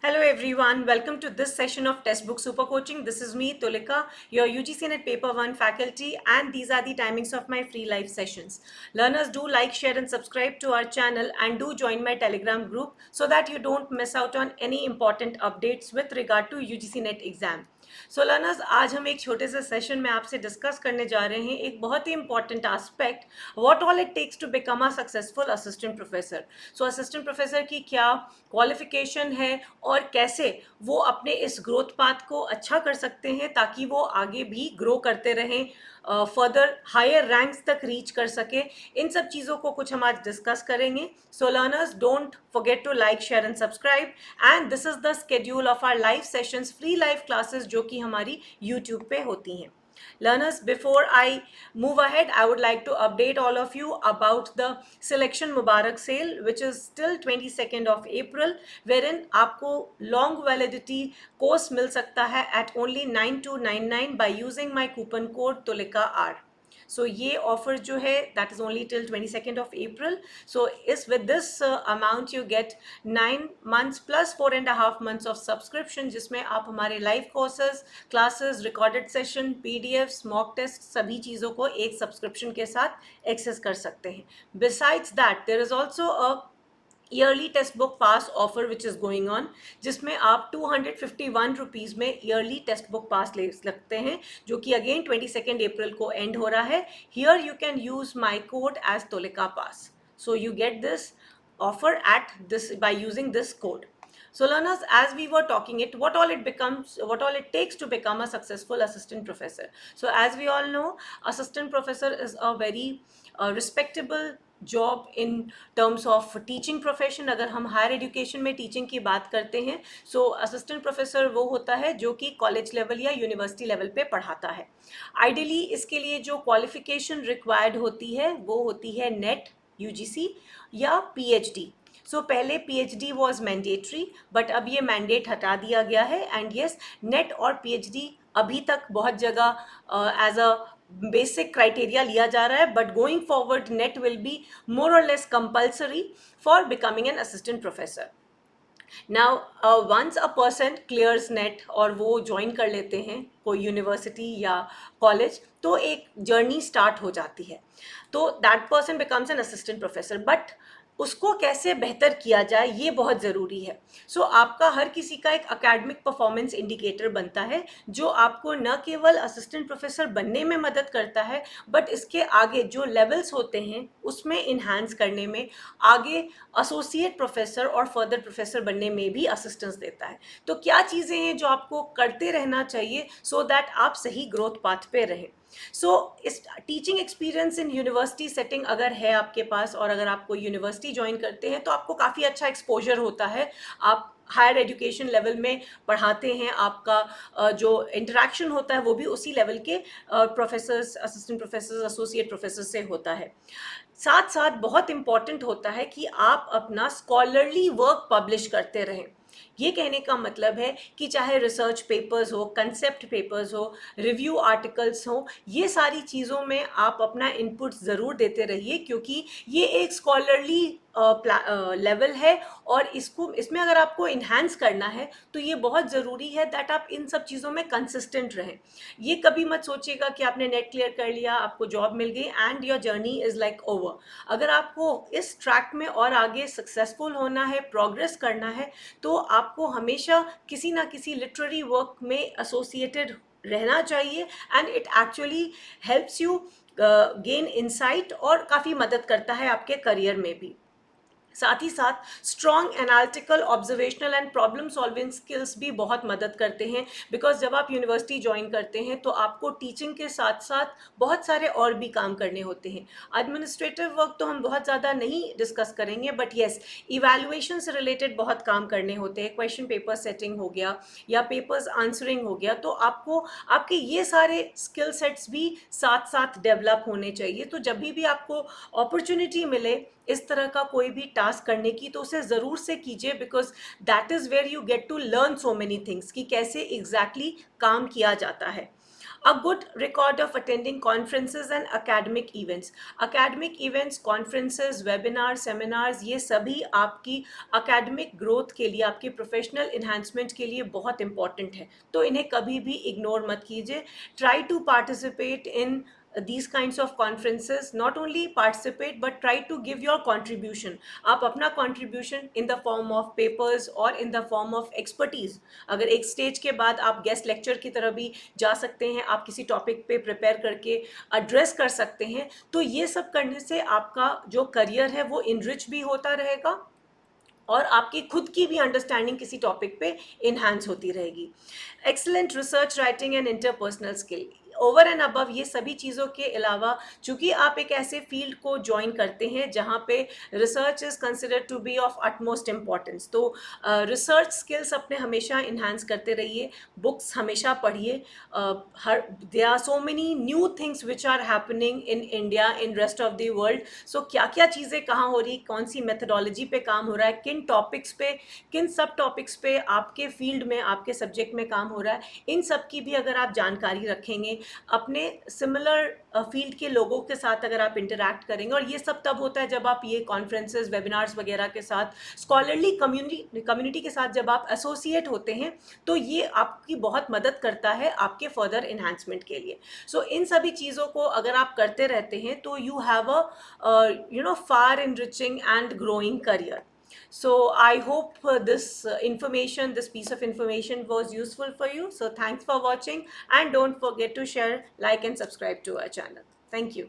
Hello everyone, welcome to this session of Textbook Super Coaching. This is me, Tulika, your UGC NET Paper 1 faculty, and these are the timings of my free live sessions. Learners, do like, share and subscribe to our channel and do join my Telegram group so that you don't miss out on any important updates with regard to UGC NET exam. So learners, आज हम एक छोटे से session में आपसे discuss करने जा रहे हैं एक बहुत ही important aspect, what all it takes to become a successful assistant professor. So assistant professor की क्या क्वालिफिकेशन है और कैसे वो अपने इस ग्रोथ पाथ को अच्छा कर सकते हैं ताकि वो आगे भी ग्रो करते रहें, फर्दर हायर रैंक्स तक रीच कर सके. इन सब चीज़ों को कुछ हम आज डिस्कस करेंगे. सो learners, don't forget to like, share and subscribe. And this is the schedule of our live sessions, free live classes जो कि हमारी YouTube पे होती हैं. Learners, before I move ahead, I would like to update all of you about the Selection Mubarak sale, which is till 22nd of April, wherein आपको long validity course मिल सकता है at only 9299 by using my coupon code TULIKAR. सो ये offer जो है that is only till 22nd of April. So इस with this amount you get 9 months plus 4.5 months of subscription, जिसमें आप हमारे live courses, classes, recorded session, PDFs, mock test, सभी चीज़ों को एक सब्सक्रिप्शन के साथ एक्सेस कर सकते हैं. Besides that there is also a yearly text book pass offer which is going on, जिसमें आप 251 रुपीज़ में ईयरली टेक्स्ट बुक पास ले सकते हैं, जो कि अगेन 22nd April को एंड हो रहा है. Here you can use my code as तोलिका pass. So you get this offer at this by using this code. So learners, as we were talking it, what all it takes to become a successful assistant professor. So as we all know, assistant professor is a very respectable job in terms of teaching profession. अगर हम higher education में teaching की बात करते हैं, सो assistant professor वो होता है जो कि कॉलेज लेवल या यूनिवर्सिटी लेवल पे पढ़ाता है. आइडियली इसके लिए जो क्वालिफिकेशन रिक्वायर्ड होती है वो होती है नेट, यूजीसी या पीएचडी. सो पहले पीएचडी वाज मैंडेटरी, बट अब ये मैंडेट हटा दिया गया है. एंड यस, नेट और पीएचडी अभी तक बहुत जगह एज अ बेसिक क्राइटेरिया लिया जा रहा है, but going forward NET will be more or less compulsory for becoming an assistant professor. Now once a person clears NET और वो ज्वाइन कर लेते हैं कोई यूनिवर्सिटी या कॉलेज, तो एक जर्नी स्टार्ट हो जाती है. तो that person becomes N assistant professor, but उसको कैसे बेहतर किया जाए ये बहुत ज़रूरी है. सो आपका हर किसी का एक अकेडमिक परफॉर्मेंस इंडिकेटर बनता है, जो आपको न केवल असिस्टेंट प्रोफेसर बनने में मदद करता है, बट इसके आगे जो लेवल्स होते हैं उसमें इन्हांस करने में, आगे एसोसिएट प्रोफेसर और फर्दर प्रोफेसर बनने में भी असिस्टेंस देता है. तो क्या चीज़ें हैं जो आपको करते रहना चाहिए सो दैट आप सही ग्रोथ पाथ पे रहें. सो इस teaching experience in university setting अगर है आपके पास, और अगर आप कोई यूनिवर्सिटी ज्वाइन करते हैं, तो आपको काफ़ी अच्छा एक्सपोजर होता है. आप हायर एजुकेशन लेवल में पढ़ाते हैं, आपका जो इंटरेक्शन होता है वो भी उसी लेवल के professors, assistant professors, associate professor से होता है. साथ साथ बहुत इम्पॉर्टेंट होता है कि आप अपना स्कॉलरली वर्क पब्लिश करते रहें. ये कहने का मतलब है कि चाहे रिसर्च पेपर्स हो, कंसेप्ट पेपर्स हो, रिव्यू आर्टिकल्स हो, ये सारी चीज़ों में आप अपना इनपुट ज़रूर देते रहिए, क्योंकि ये एक स्कॉलरली लेवल है, और इसमें अगर आपको इन्हांस करना है तो ये बहुत ज़रूरी है दैट आप इन सब चीज़ों में कंसिस्टेंट रहें. ये कभी मत सोचिएगा कि आपने नेट क्लियर कर लिया, आपको जॉब मिल गई and your journey is like over. अगर आपको इस ट्रैक में और आगे सक्सेसफुल होना है, प्रोग्रेस करना है, तो आपको हमेशा किसी ना किसी लिटरेरी वर्क में एसोसिएटेड रहना चाहिए. And it actually helps you gain insight और काफ़ी मदद करता है आपके करियर में भी. साथ ही साथ strong analytical, observational and problem solving skills भी बहुत मदद करते हैं. बिकॉज जब आप यूनिवर्सिटी ज्वाइन करते हैं तो आपको टीचिंग के साथ साथ बहुत सारे और भी काम करने होते हैं. एडमिनिस्ट्रेटिव वर्क तो हम बहुत ज़्यादा नहीं डिस्कस करेंगे, बट येस, इवैल्यूएशन से रिलेटेड बहुत काम करने होते हैं. क्वेश्चन पेपर सेटिंग हो गया या पेपर्स आंसरिंग हो गया, तो आपको आपके ये सारे स्किल सेट्स भी साथ साथ डेवलप होने चाहिए. तो जब भी आपको अपॉर्चुनिटी मिले इस तरह का कोई भी टास्क करने की, तो उसे ज़रूर से कीजिए, because that is where you get to learn so many things कि कैसे एग्जैक्टली काम किया जाता है. A good record of attending conferences and academic events. Academic events, conferences, webinars, seminars, ये सभी आपकी academic growth के लिए, आपकी professional enhancement के लिए बहुत important है, तो इन्हें कभी भी ignore मत कीजिए. Try to participate in these kinds of conferences. Not only participate but try to give your contribution. आप अपना contribution in the form of papers or in the form of expertise. अगर एक stage के बाद आप guest lecture की तरह भी जा सकते हैं, आप किसी topic पे prepare करके address कर सकते हैं, तो ये सब करने से आपका जो career है वो enrich भी होता रहेगा और आपकी खुद की भी अंडरस्टैंडिंग किसी टॉपिक पे इन्हांस होती रहेगी. Excellent research writing and interpersonal skill. Over and above ये सभी चीज़ों के अलावा चूंकि आप एक ऐसे फील्ड को ज्वाइन करते हैं जहाँ पे research is considered to be of utmost importance, तो रिसर्च स्किल्स अपने हमेशा इन्हांस करते रहिए, बुक्स हमेशा पढ़िए. हर there are so many new things which are happening in India, in rest of the world. So क्या क्या चीज़ें कहाँ हो रही, कौन सी मेथडोलॉजी पे काम हो रहा है, किन टॉपिक्स पे, किन सब टॉपिक्स पे आपके फील्ड में, आपके सब्जेक्ट में काम हो रहा है, इन सब की भी अगर आप जानकारी रखेंगे, अपने सिमिलर फील्ड के लोगों के साथ अगर आप इंटरैक्ट करेंगे, और ये सब तब होता है जब आप ये कॉन्फ्रेंसेस, वेबिनार्स वगैरह के साथ, स्कॉलरली कम्युनिटी के साथ जब आप एसोसिएट होते हैं, तो ये आपकी बहुत मदद करता है आपके फर्दर इन्हांसमेंट के लिए. सो इन सभी चीज़ों को अगर आप करते रहते हैं तो you have a far enriching and growing career. So I hope this piece of information was useful for you. So thanks for watching, and don't forget to share, like and subscribe to our channel. Thank you.